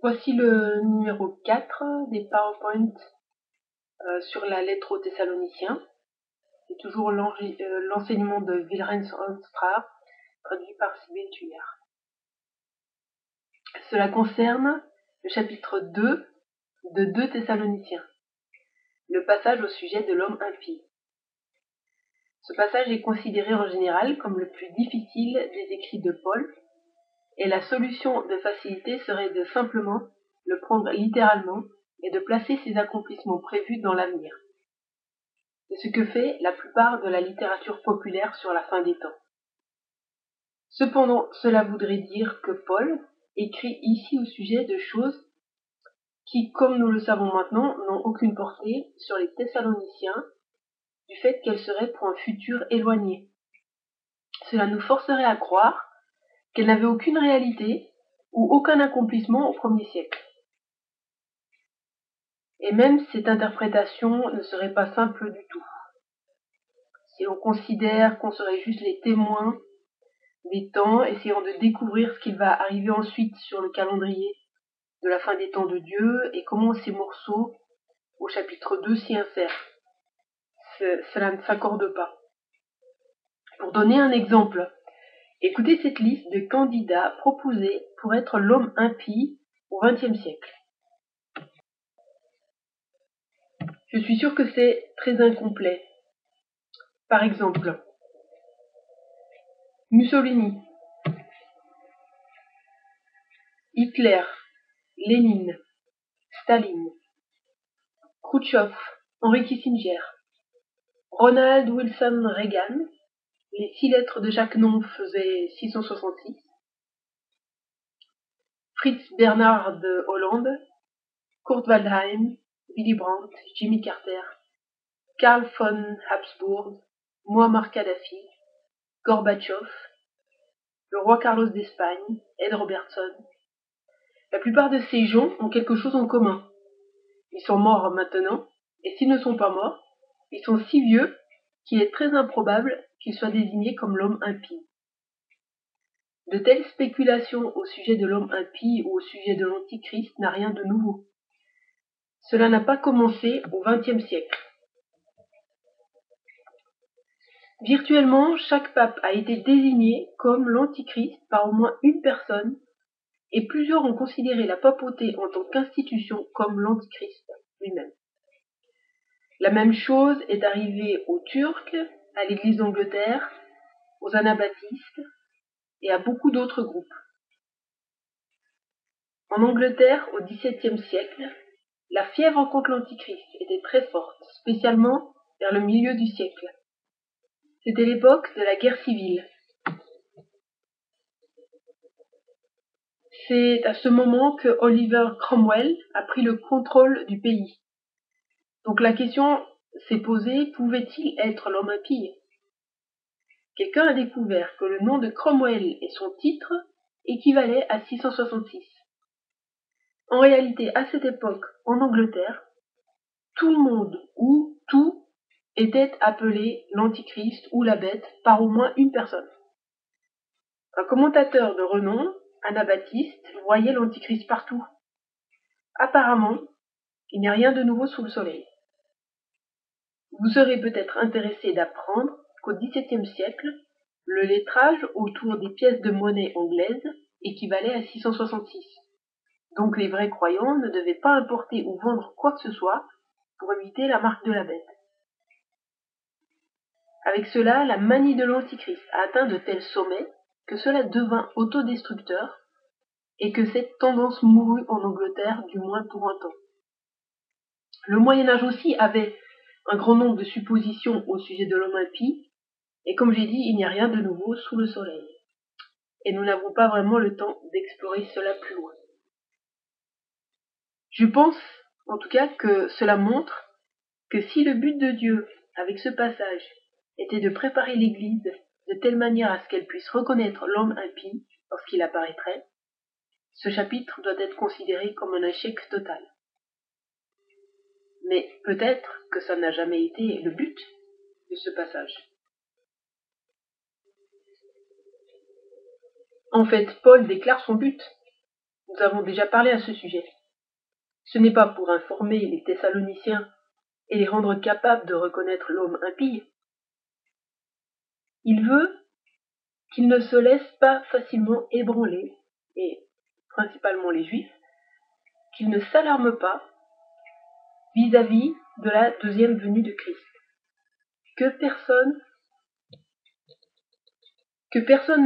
Voici le numéro 4 des PowerPoint sur la lettre aux Thessaloniciens. C'est toujours l'enseignement de Wilhelm Onstra, traduit par Sybille Tuyère. Cela concerne le chapitre 2 de 2 Thessaloniciens, le passage au sujet de l'homme impie. Ce passage est considéré en général comme le plus difficile des écrits de Paul, et la solution de facilité serait de simplement le prendre littéralement et de placer ses accomplissements prévus dans l'avenir. C'est ce que fait la plupart de la littérature populaire sur la fin des temps. Cependant, cela voudrait dire que Paul écrit ici au sujet de choses qui, comme nous le savons maintenant, n'ont aucune portée sur les Thessaloniciens, du fait qu'elles seraient pour un futur éloigné. Cela nous forcerait à croire qu'elles n'avaient aucune réalité ou aucun accomplissement au 1er siècle. Et même cette interprétation ne serait pas simple du tout. Si on considère qu'on serait juste les témoins des temps, essayant de découvrir ce qu'il va arriver ensuite sur le calendrier de la fin des temps de Dieu et comment ces morceaux au chapitre 2 s'y insèrent. Cela ne s'accorde pas. Pour donner un exemple, écoutez cette liste de candidats proposés pour être l'homme impie au XXe siècle. Je suis sûr que c'est très incomplet. Par exemple, Mussolini, Hitler, Lénine, Staline, Khrouchtchev, Henry Kissinger, Ronald Wilson Reagan, les 6 lettres de chaque nom faisaient 666, Fritz Bernard de Hollande, Kurt Waldheim, Willy Brandt, Jimmy Carter, Karl von Habsburg, Muammar Kadhafi, Gorbatchev, le roi Carlos d'Espagne, Ed Robertson. La plupart de ces gens ont quelque chose en commun. Ils sont morts maintenant, et s'ils ne sont pas morts, ils sont si vieux qu'il est très improbable qu'ils soient désignés comme l'homme impie. De telles spéculations au sujet de l'homme impie ou au sujet de l'Antichrist n'a rien de nouveau. Cela n'a pas commencé au XXe siècle. Virtuellement, chaque pape a été désigné comme l'Antichrist par au moins une personne, et plusieurs ont considéré la papauté en tant qu'institution comme l'Antichrist lui-même. La même chose est arrivée aux Turcs, à l'Église d'Angleterre, aux Anabaptistes et à beaucoup d'autres groupes. En Angleterre, au XVIIe siècle, la fièvre contre l'Antichrist était très forte, spécialement vers le milieu du siècle. C'était l'époque de la guerre civile. C'est à ce moment que Oliver Cromwell a pris le contrôle du pays. Donc la question s'est posée, pouvait-il être l'homme impie ? Quelqu'un a découvert que le nom de Cromwell et son titre équivalaient à 666. En réalité, à cette époque, en Angleterre, tout le monde ou tout était appelé l'Antichrist ou la bête par au moins une personne. Un commentateur de renom, Anabaptiste, voyait l'Antichrist partout. Apparemment, il n'y a rien de nouveau sous le soleil. Vous serez peut-être intéressé d'apprendre qu'au XVIIe siècle, le lettrage autour des pièces de monnaie anglaises équivalait à 666. Donc les vrais croyants ne devaient pas importer ou vendre quoi que ce soit pour éviter la marque de la bête. Avec cela, la manie de l'Antichrist a atteint de tels sommets que cela devint autodestructeur et que cette tendance mourut en Angleterre, du moins pour un temps. Le Moyen-Âge aussi avait un grand nombre de suppositions au sujet de l'homme impie, et comme j'ai dit, il n'y a rien de nouveau sous le soleil. Et nous n'avons pas vraiment le temps d'explorer cela plus loin. Je pense, en tout cas, que cela montre que si le but de Dieu, avec ce passage, était de préparer l'Église de telle manière à ce qu'elle puisse reconnaître l'homme impie lorsqu'il apparaîtrait, ce chapitre doit être considéré comme un échec total. Mais peut-être que ça n'a jamais été le but de ce passage. En fait, Paul déclare son but. Nous avons déjà parlé à ce sujet. Ce n'est pas pour informer les Thessaloniciens et les rendre capables de reconnaître l'homme impie. Il veut qu'ils ne se laissent pas facilement ébranler, et principalement les Juifs, qu'ils ne s'alarment pas vis-à-vis de la deuxième venue de Christ. Que personne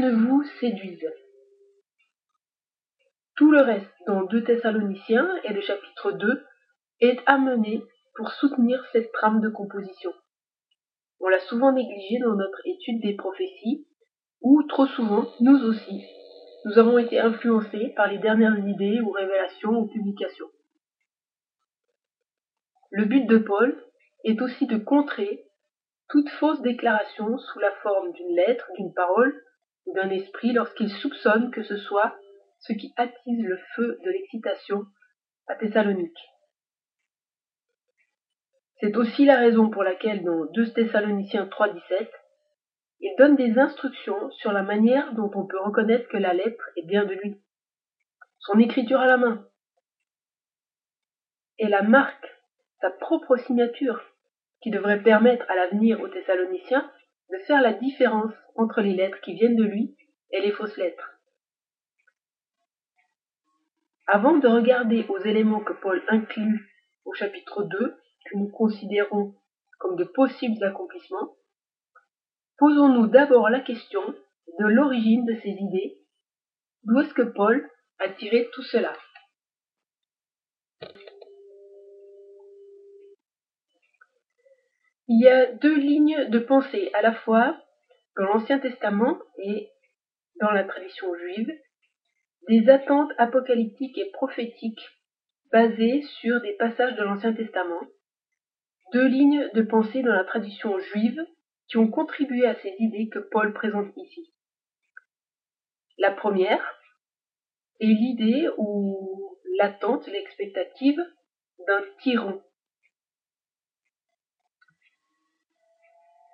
ne vous séduise. Tout le reste dans 2 Thessaloniciens et le chapitre 2 est amené pour soutenir cette trame de composition. On l'a souvent négligé dans notre étude des prophéties, où trop souvent, nous aussi, nous avons été influencés par les dernières idées ou révélations ou publications. Le but de Paul est aussi de contrer toute fausse déclaration sous la forme d'une lettre, d'une parole ou d'un esprit lorsqu'il soupçonne que ce soit ce qui attise le feu de l'excitation à Thessalonique. C'est aussi la raison pour laquelle dans 2 Thessaloniciens 3,17, il donne des instructions sur la manière dont on peut reconnaître que la lettre est bien de lui. Son écriture à la main. Et la marque, sa propre signature, qui devrait permettre à l'avenir aux Thessaloniciens de faire la différence entre les lettres qui viennent de lui et les fausses lettres. Avant de regarder aux éléments que Paul inclut au chapitre 2, que nous considérons comme de possibles accomplissements, posons-nous d'abord la question de l'origine de ces idées. D'où est-ce que Paul a tiré tout cela? Il y a 2 lignes de pensée à la fois dans l'Ancien Testament et dans la tradition juive, des attentes apocalyptiques et prophétiques basées sur des passages de l'Ancien Testament, 2 lignes de pensée dans la tradition juive qui ont contribué à ces idées que Paul présente ici. La première est l'idée ou l'attente, l'expectative d'un tyran,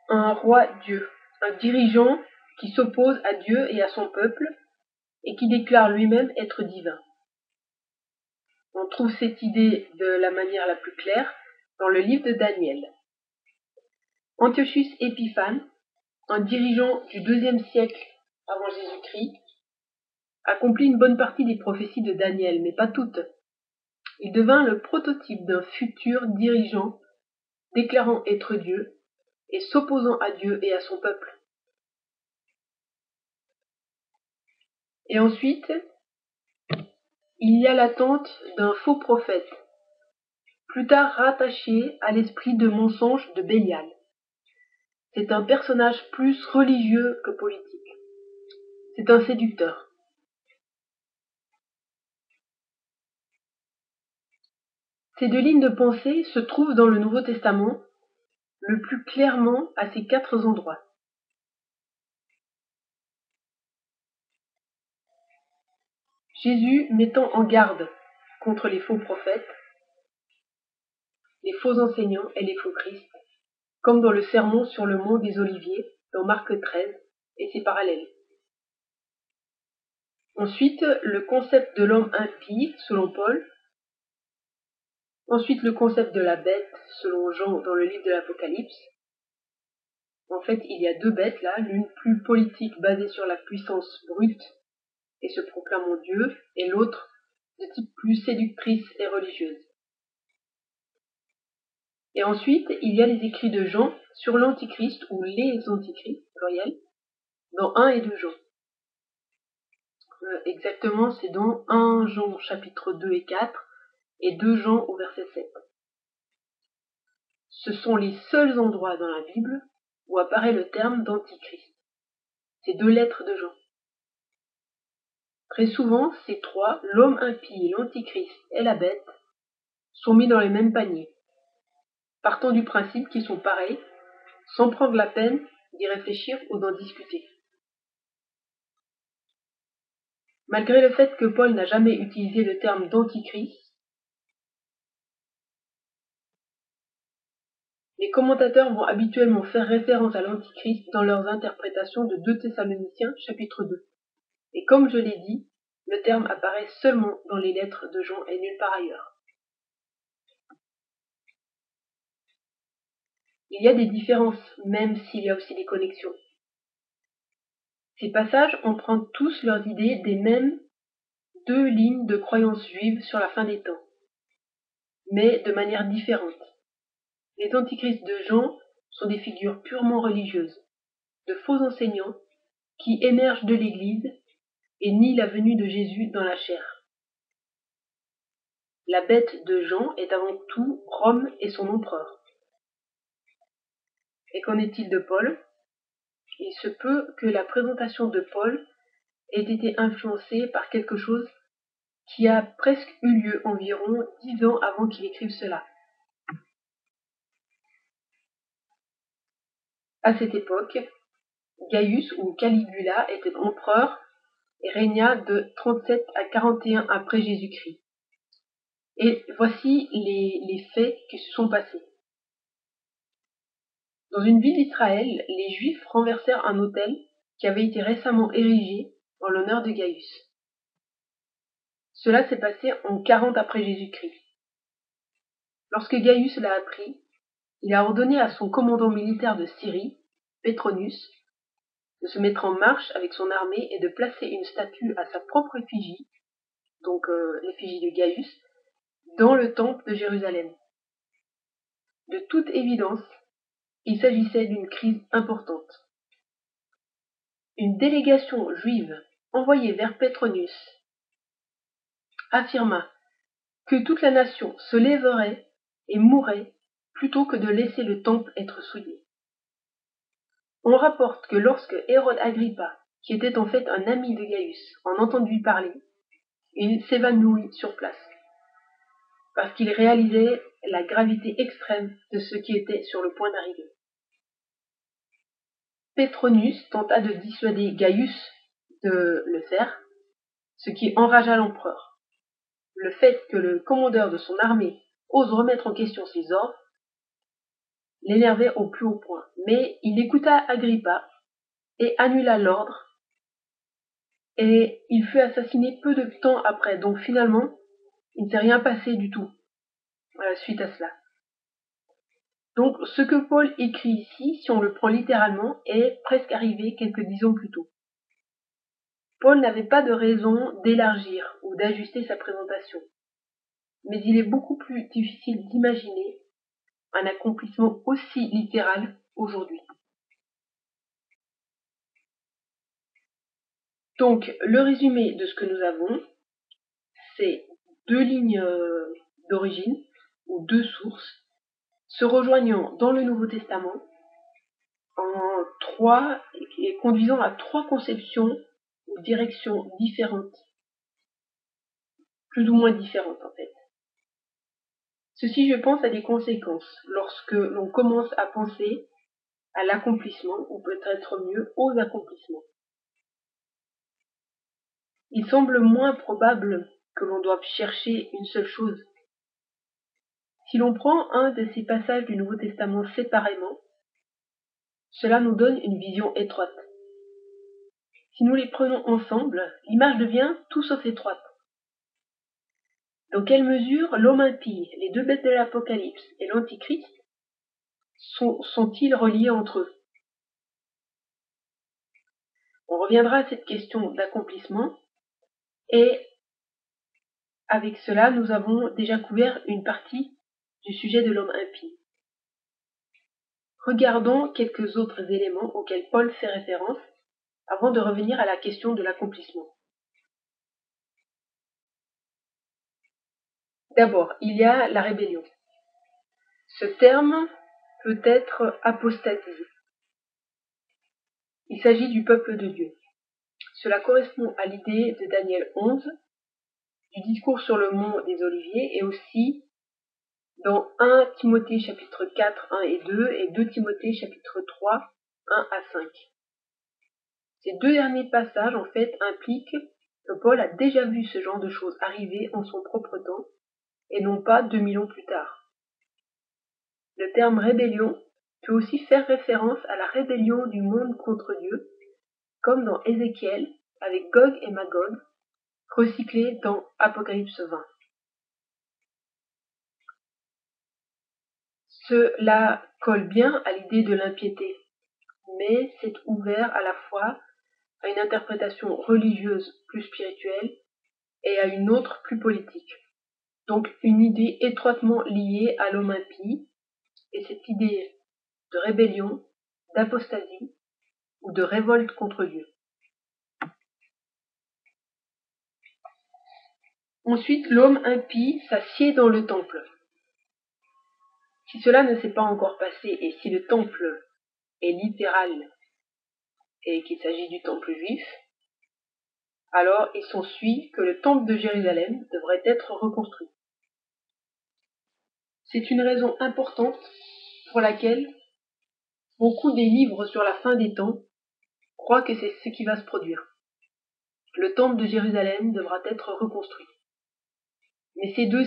un roi Dieu, un dirigeant qui s'oppose à Dieu et à son peuple et qui déclare lui-même être divin. On trouve cette idée de la manière la plus claire dans le livre de Daniel. Antiochus Épiphane, un dirigeant du IIe siècle avant Jésus-Christ, accomplit une bonne partie des prophéties de Daniel, mais pas toutes. Il devint le prototype d'un futur dirigeant déclarant être Dieu et s'opposant à Dieu et à son peuple. Et ensuite, il y a l'attente d'un faux prophète, plus tard rattaché à l'esprit de mensonge de Bélial. C'est un personnage plus religieux que politique. C'est un séducteur. Ces 2 lignes de pensée se trouvent dans le Nouveau Testament, le plus clairement à ces 4 endroits. Jésus mettant en garde contre les faux prophètes, les faux enseignants et les faux Christ, comme dans le sermon sur le mont des Oliviers, dans Marc 13 et ses parallèles. Ensuite, le concept de l'homme impie, selon Paul. Ensuite, le concept de la bête, selon Jean, dans le livre de l'Apocalypse. En fait, il y a 2 bêtes là, l'une plus politique basée sur la puissance brute et se proclamant Dieu, et l'autre de type plus séductrice et religieuse. Et ensuite, il y a les écrits de Jean sur l'Antichrist, ou les Antichrists, pluriel, dans 1 et 2 Jean. Exactement, c'est dans 1 Jean chapitre 2 et 4, et 2 Jean au verset 7. Ce sont les seuls endroits dans la Bible où apparaît le terme d'Antichrist. C'est 2 lettres de Jean. Très souvent, ces 3, l'homme impie, l'Antichrist et la bête, sont mis dans les mêmes paniers, partant du principe qu'ils sont pareils, sans prendre la peine d'y réfléchir ou d'en discuter. Malgré le fait que Paul n'a jamais utilisé le terme d'Antichrist, les commentateurs vont habituellement faire référence à l'Antichrist dans leurs interprétations de 2 Thessaloniciens chapitre 2. Et comme je l'ai dit, Le terme apparaît seulement dans les lettres de Jean et nulle part ailleurs. Il y a des différences, même s'il y a aussi des connexions. Ces passages empruntent tous leurs idées des mêmes 2 lignes de croyances juives sur la fin des temps, mais de manière différente. Les antichrists de Jean sont des figures purement religieuses, de faux enseignants qui émergent de l'Église et nient la venue de Jésus dans la chair. La bête de Jean est avant tout Rome et son empereur. Et qu'en est-il de Paul? Il se peut que la présentation de Paul ait été influencée par quelque chose qui a presque eu lieu environ 10 ans avant qu'il écrive cela. À cette époque, Gaius ou Caligula était empereur et régna de 37 à 41 après Jésus-Christ. Et voici les faits qui se sont passés. Dans une ville d'Israël, les Juifs renversèrent un autel qui avait été récemment érigé en l'honneur de Gaius. Cela s'est passé en 40 après Jésus-Christ. Lorsque Gaius l'a appris, il a ordonné à son commandant militaire de Syrie, Petronius, de se mettre en marche avec son armée et de placer une statue à sa propre effigie, donc l'effigie de Gaius, dans le temple de Jérusalem. De toute évidence, il s'agissait d'une crise importante. Une délégation juive envoyée vers Petronius affirma que toute la nation se lèverait et mourrait plutôt que de laisser le temple être souillé. On rapporte que lorsque Hérode Agrippa, qui était en fait un ami de Gaius, en entendit parler, il s'évanouit sur place, parce qu'il réalisait la gravité extrême de ce qui était sur le point d'arriver. Petronius tenta de dissuader Gaius de le faire, ce qui enragea l'empereur. Le fait que le commandeur de son armée ose remettre en question ses ordres l'énervait au plus haut point, mais il écouta Agrippa et annula l'ordre, et il fut assassiné peu de temps après, donc finalement, il ne s'est rien passé du tout suite à cela. Donc ce que Paul écrit ici, si on le prend littéralement, est presque arrivé quelques 10 ans plus tôt. Paul n'avait pas de raison d'élargir ou d'ajuster sa présentation, mais il est beaucoup plus difficile d'imaginer un accomplissement aussi littéral aujourd'hui. Donc le résumé de ce que nous avons, c'est 2 lignes d'origine, ou 2 sources, se rejoignant dans le Nouveau Testament en 3 et conduisant à 3 conceptions ou directions différentes, plus ou moins différentes en fait. Ceci, je pense, a des conséquences lorsque l'on commence à penser à l'accomplissement, ou peut-être mieux aux accomplissements. Il semble moins probable que l'on doive chercher une seule chose. Si l'on prend un de ces passages du Nouveau Testament séparément, cela nous donne une vision étroite. Si nous les prenons ensemble, l'image devient tout sauf étroite. Dans quelle mesure l'homme impie, les 2 bêtes de l'Apocalypse et l'Antichrist sont-ils reliés entre eux? On reviendra à cette question d'accomplissement, et avec cela, nous avons déjà couvert une partie du sujet de l'homme impie. Regardons quelques autres éléments auxquels Paul fait référence avant de revenir à la question de l'accomplissement. D'abord, il y a la rébellion. Ce terme peut être apostasie. Il s'agit du peuple de Dieu. Cela correspond à l'idée de Daniel 11, du discours sur le mont des Oliviers, et aussi dans 1 Timothée chapitre 4, 1 et 2, et 2 Timothée chapitre 3, 1 à 5. Ces 2 derniers passages, en fait, impliquent que Paul a déjà vu ce genre de choses arriver en son propre temps, et non pas 2000 ans plus tard. Le terme rébellion peut aussi faire référence à la rébellion du monde contre Dieu, comme dans Ézéchiel, avec Gog et Magog, recyclé dans Apocalypse 20. Cela colle bien à l'idée de l'impiété, mais c'est ouvert à la fois à une interprétation religieuse plus spirituelle et à une autre plus politique. Donc une idée étroitement liée à l'homme impie, et cette idée de rébellion, d'apostasie ou de révolte contre Dieu. Ensuite, l'homme impie s'assied dans le temple. Si cela ne s'est pas encore passé et si le temple est littéral et qu'il s'agit du temple juif, alors il s'ensuit que le temple de Jérusalem devrait être reconstruit. C'est une raison importante pour laquelle beaucoup des livres sur la fin des temps croient que c'est ce qui va se produire. Le temple de Jérusalem devra être reconstruit. Mais ces deux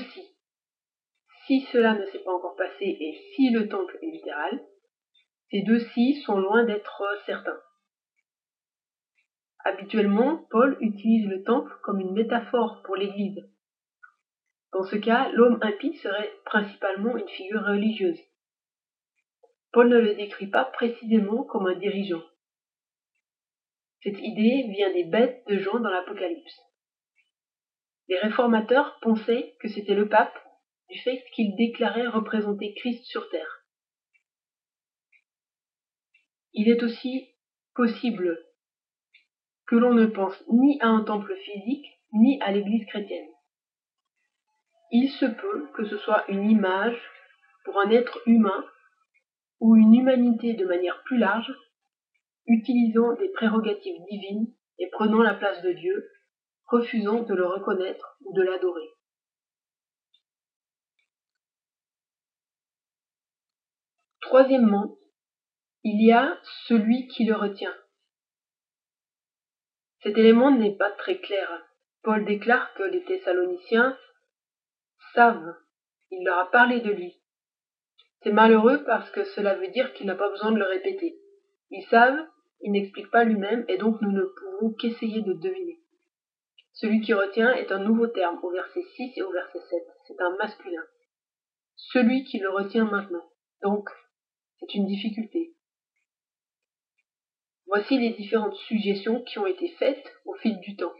si cela ne s'est pas encore passé et si le temple est littéral, ces deux si sont loin d'être certains. Habituellement, Paul utilise le temple comme une métaphore pour l'Église. Dans ce cas, l'homme impie serait principalement une figure religieuse. Paul ne le décrit pas précisément comme un dirigeant. Cette idée vient des bêtes de Jean dans l'Apocalypse. Les réformateurs pensaient que c'était le pape du fait qu'il déclarait représenter Christ sur terre. Il est aussi possible que l'on ne pense ni à un temple physique, ni à l'Église chrétienne. Il se peut que ce soit une image pour un être humain ou une humanité de manière plus large, utilisant des prérogatives divines et prenant la place de Dieu, refusant de le reconnaître ou de l'adorer. Troisièmement, il y a celui qui le retient. Cet élément n'est pas très clair. Paul déclare que les Thessaloniciens savent, il leur a parlé de lui. C'est malheureux parce que cela veut dire qu'il n'a pas besoin de le répéter. Ils savent, il n'explique pas lui-même et donc nous ne pouvons qu'essayer de deviner. Celui qui retient est un nouveau terme au verset 6 et au verset 7. C'est un masculin. Celui qui le retient maintenant. Donc, c'est une difficulté. Voici les différentes suggestions qui ont été faites au fil du temps.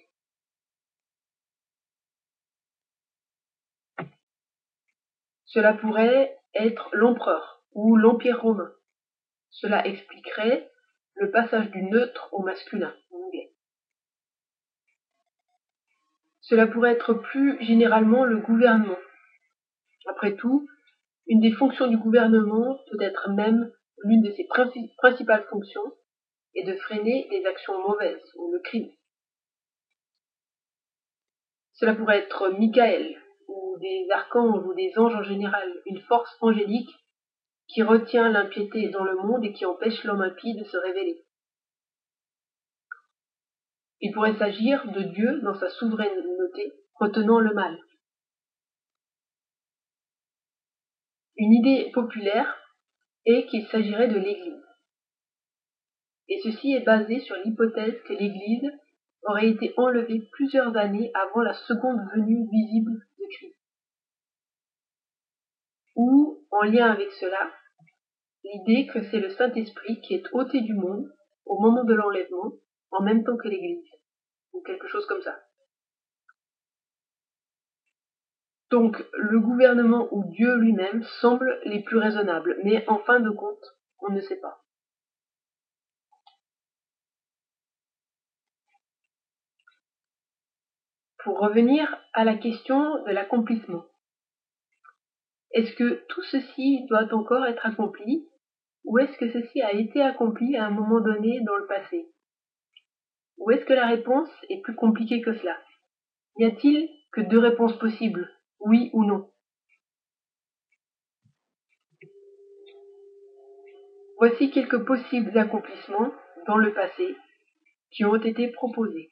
Cela pourrait être l'empereur ou l'empire romain. Cela expliquerait le passage du neutre au masculin en anglais. Cela pourrait être plus généralement le gouvernement. Après tout, une des fonctions du gouvernement, peut-être même l'une de ses principales fonctions, est de freiner les actions mauvaises ou le crime. Cela pourrait être Michael, ou des archanges ou des anges en général, une force angélique qui retient l'impiété dans le monde et qui empêche l'homme impie de se révéler. Il pourrait s'agir de Dieu dans sa souveraineté, retenant le mal. Une idée populaire est qu'il s'agirait de l'Église. Et ceci est basé sur l'hypothèse que l'Église aurait été enlevée plusieurs années avant la seconde venue visible de Christ. Ou, en lien avec cela, l'idée que c'est le Saint-Esprit qui est ôté du monde au moment de l'enlèvement, en même temps que l'Église, ou quelque chose comme ça. Donc, le gouvernement ou Dieu lui-même semblent les plus raisonnables, mais en fin de compte, on ne sait pas. Pour revenir à la question de l'accomplissement, est-ce que tout ceci doit encore être accompli, ou est-ce que ceci a été accompli à un moment donné dans le passé? Ou est-ce que la réponse est plus compliquée que cela? N'y a-t-il que deux réponses possibles, oui ou non? Voici quelques possibles accomplissements dans le passé qui ont été proposés.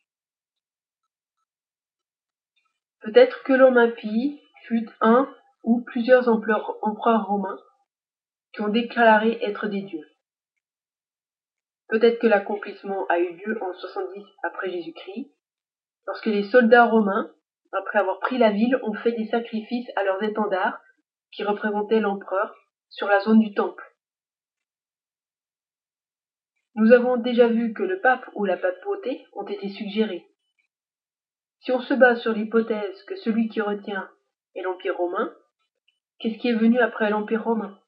Peut-être que l'homme impie fut un ou plusieurs empereurs romains qui ont déclaré être des dieux. Peut-être que l'accomplissement a eu lieu en 70 après Jésus-Christ, lorsque les soldats romains, après avoir pris la ville, ont fait des sacrifices à leurs étendards, qui représentaient l'empereur, sur la zone du temple. Nous avons déjà vu que le pape ou la papauté ont été suggérés. Si on se base sur l'hypothèse que celui qui retient est l'Empire romain, qu'est-ce qui est venu après l'Empire romain?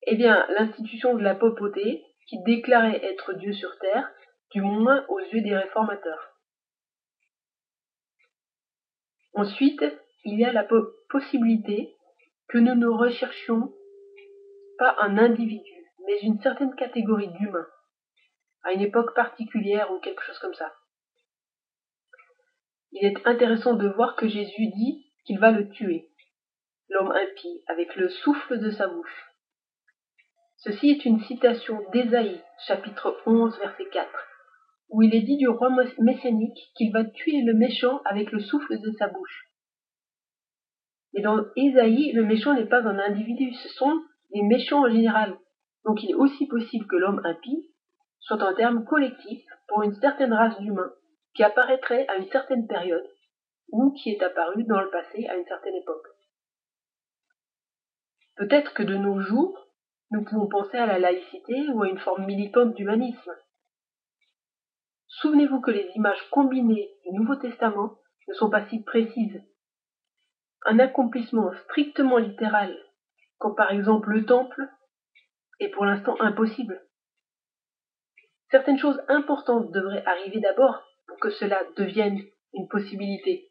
Eh bien, l'institution de la papauté, qui déclarait être Dieu sur terre, du moins aux yeux des réformateurs. Ensuite, il y a la possibilité que nous ne recherchions pas un individu, mais une certaine catégorie d'humains, à une époque particulière ou quelque chose comme ça. Il est intéressant de voir que Jésus dit qu'il va le tuer, l'homme impie, avec le souffle de sa bouche. Ceci est une citation d'Ésaïe, chapitre 11, verset 4, où il est dit du roi messianique qu'il va tuer le méchant avec le souffle de sa bouche. Mais dans Ésaïe, le méchant n'est pas un individu, ce sont les méchants en général. Donc il est aussi possible que l'homme impie soit un terme collectif pour une certaine race d'humains qui apparaîtrait à une certaine période ou qui est apparu dans le passé à une certaine époque. Peut-être que de nos jours, nous pouvons penser à la laïcité ou à une forme militante d'humanisme. Souvenez-vous que les images combinées du Nouveau Testament ne sont pas si précises. Un accomplissement strictement littéral, comme par exemple le temple, est pour l'instant impossible. Certaines choses importantes devraient arriver d'abord pour que cela devienne une possibilité.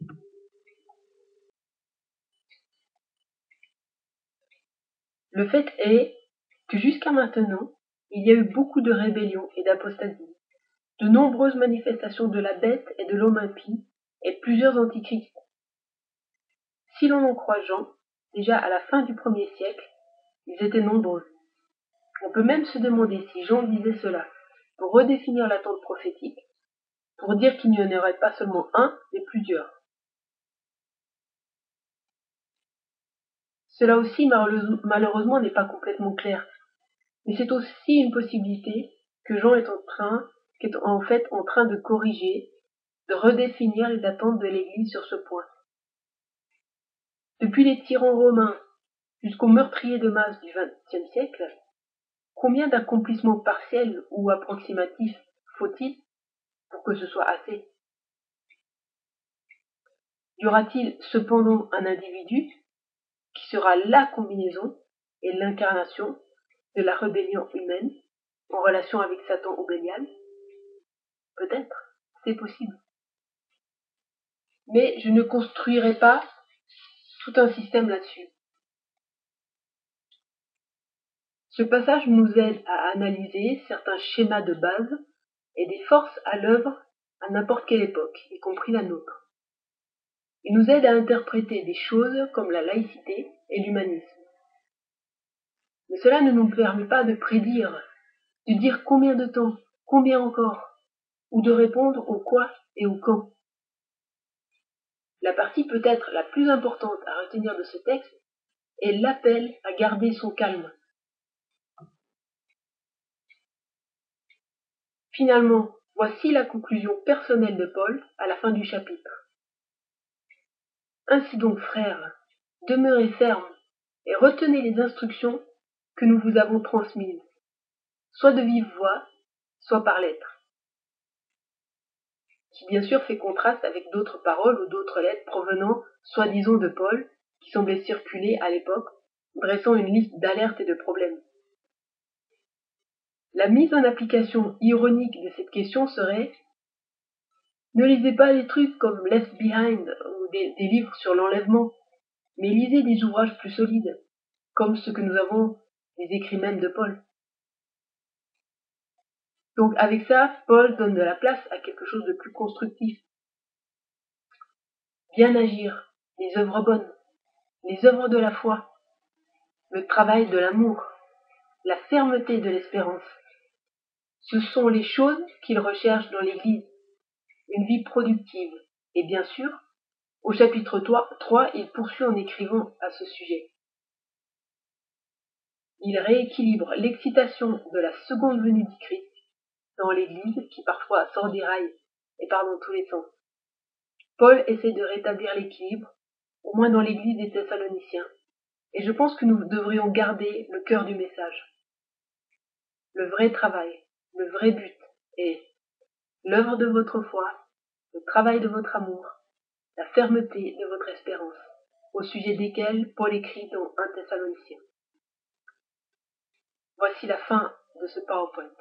Le fait est que jusqu'à maintenant, il y a eu beaucoup de rébellions et d'apostasie, de nombreuses manifestations de la bête et de l'homme impie, et plusieurs antichrists. Si l'on en croit Jean, déjà à la fin du 1er siècle, ils étaient nombreux. On peut même se demander si Jean disait cela pour redéfinir l'attente prophétique, pour dire qu'il n'y en aurait pas seulement un, mais plusieurs. Cela aussi, malheureusement, n'est pas complètement clair. Mais c'est aussi une possibilité que Jean est en fait en train de corriger, de redéfinir les attentes de l'Église sur ce point. Depuis les tyrans romains jusqu'aux meurtriers de masse du XXe siècle, combien d'accomplissements partiels ou approximatifs faut-il pour que ce soit assez? Y aura-t-il cependant un individu qui sera la combinaison et l'incarnation de la rébellion humaine en relation avec Satan ou Bélial? Peut-être, c'est possible. Mais je ne construirai pas tout un système là-dessus. Ce passage nous aide à analyser certains schémas de base et des forces à l'œuvre à n'importe quelle époque, y compris la nôtre. Il nous aide à interpréter des choses comme la laïcité et l'humanisme. Mais cela ne nous permet pas de prédire, de dire combien de temps, combien encore, ou de répondre au quoi et au quand. La partie peut-être la plus importante à retenir de ce texte est l'appel à garder son calme. Finalement, voici la conclusion personnelle de Paul à la fin du chapitre. Ainsi donc, frères, demeurez fermes et retenez les instructions que nous vous avons transmises, soit de vive voix, soit par lettre, qui bien sûr fait contraste avec d'autres paroles ou d'autres lettres provenant, soi-disant, de Paul, qui semblaient circuler à l'époque, dressant une liste d'alertes et de problèmes. La mise en application ironique de cette question serait: ne lisez pas des trucs comme Left Behind ou des livres sur l'enlèvement, mais lisez des ouvrages plus solides, comme ceux que nous avons des écrits même de Paul. Donc avec ça, Paul donne de la place à quelque chose de plus constructif. Bien agir, les œuvres bonnes, les œuvres de la foi, le travail de l'amour, la fermeté de l'espérance. Ce sont les choses qu'il recherche dans l'Église, une vie productive. Et bien sûr, au chapitre 3, il poursuit en écrivant à ce sujet. Il rééquilibre l'excitation de la seconde venue du Christ dans l'Église qui parfois sort des rails et part dans tous les sens. Paul essaie de rétablir l'équilibre, au moins dans l'église des Thessaloniciens, et je pense que nous devrions garder le cœur du message. Le vrai travail, le vrai but est l'œuvre de votre foi, le travail de votre amour, la fermeté de votre espérance, au sujet desquels Paul écrit dans 1 Thessaloniciens. Voici la fin de ce PowerPoint.